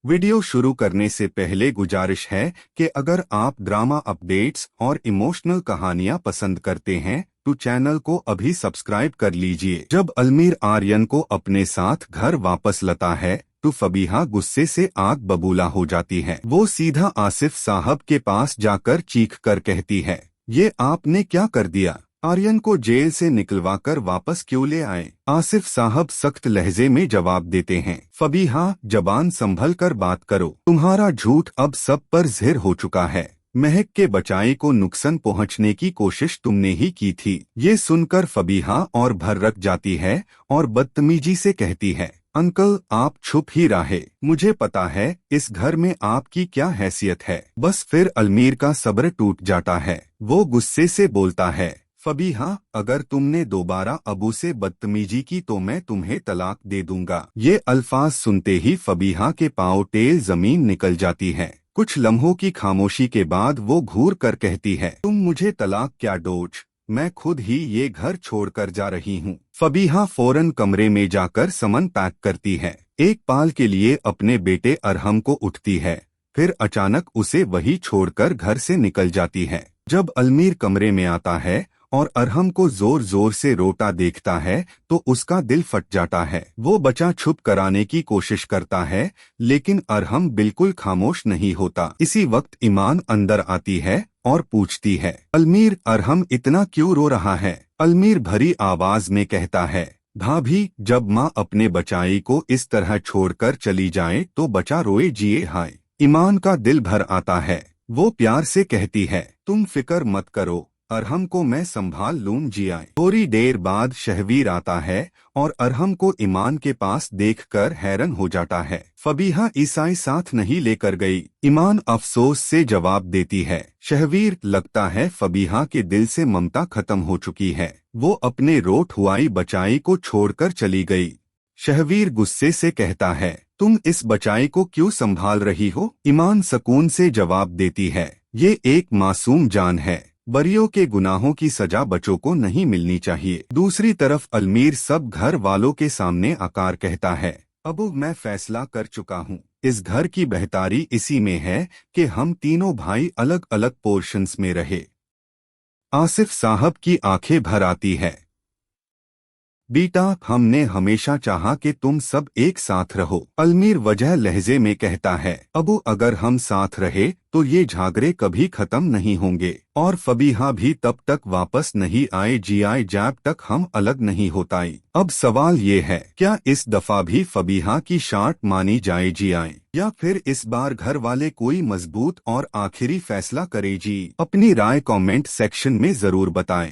Video शुरू करने से पहले गुजारिश है कि अगर आप ड्रामा अपडेट्स और इमोशनल कहानियां पसंद करते हैं तो चैनल को अभी सब्सक्राइब कर लीजिए। जब अलमीर आर्यन को अपने साथ घर वापस लाता है तो फबीहा गुस्से से आग बबूला हो जाती है। वो सीधा आसिफ साहब के पास जाकर चीख कर कहती है, ये आपने क्या कर दिया? आर्यन को जेल से निकलवाकर वापस क्यों ले आए? आसिफ साहब सख्त लहजे में जवाब देते हैं, फबीहा जबान संभल कर बात करो, तुम्हारा झूठ अब सब पर ज़ाहिर हो चुका है। महक के बचाए को नुकसान पहुंचने की कोशिश तुमने ही की थी। ये सुनकर फबीहा और भर्रक जाती है और बदतमीजी से कहती है, अंकल आप चुप ही रहे, मुझे पता है इस घर में आपकी क्या हैसियत है। बस फिर अलमीर का सब्र टूट जाता है। वो गुस्से से बोलता है, फबीहा अगर तुमने दोबारा अबू से बदतमीजी की तो मैं तुम्हें तलाक दे दूंगा। ये अल्फाज सुनते ही फबीहा के पांव टेल जमीन निकल जाती है। कुछ लम्हों की खामोशी के बाद वो घूर कर कहती है, तुम मुझे तलाक क्या दोच, मैं खुद ही ये घर छोड़कर जा रही हूँ। फबीहा फौरन कमरे में जाकर सामान पैक करती है। एक पाल के लिए अपने बेटे अरहम को उठती है, फिर अचानक उसे वही छोड़कर घर से निकल जाती है। जब अलमीर कमरे में आता है और अरहम को जोर जोर से रोता देखता है तो उसका दिल फट जाता है। वो बचा छुप कराने की कोशिश करता है लेकिन अरहम बिल्कुल खामोश नहीं होता। इसी वक्त ईमान अंदर आती है और पूछती है, अलमीर अरहम इतना क्यों रो रहा है? अलमीर भरी आवाज में कहता है, भाभी जब माँ अपने बचाई को इस तरह छोड़कर चली जाए तो बचा रोए जिए हाय। ईमान का दिल भर आता है। वो प्यार से कहती है, तुम फिक्र मत करो, अरहम को मैं संभाल लूं जियाए। थोड़ी देर बाद शहवीर आता है और अरहम को ईमान के पास देखकर हैरान हो जाता है। फबीहा ईसाई साथ नहीं लेकर गई। ईमान अफसोस से जवाब देती है, शहवीर लगता है फबीहा के दिल से ममता खत्म हो चुकी है। वो अपने रोट हुआई बचाई को छोड़कर चली गई। शहवीर गुस्से से कहता है, तुम इस बचाई को क्यों संभाल रही हो? ईमान सुकून से जवाब देती है, ये एक मासूम जान है, बरियों के गुनाहों की सजा बच्चों को नहीं मिलनी चाहिए। दूसरी तरफ अलमीर सब घर वालों के सामने आकर कहता है, अबू मैं फैसला कर चुका हूँ, इस घर की बेहतारी इसी में है कि हम तीनों भाई अलग अलग पोर्शंस में रहे। आसिफ साहब की आंखें भर आती है, बेटा हमने हमेशा चाहा कि तुम सब एक साथ रहो। अलमीर वजह लहजे में कहता है, अबू अगर हम साथ रहे तो ये झगड़े कभी खत्म नहीं होंगे और फबीहा भी तब तक वापस नहीं आए जियाए जब तक हम अलग नहीं होताई। अब सवाल ये है, क्या इस दफा भी फबीहा की शर्त मानी जाए जियाए या फिर इस बार घर वाले कोई मजबूत और आखिरी फैसला करे जी? अपनी राय कमेंट सेक्शन में जरूर बताएं।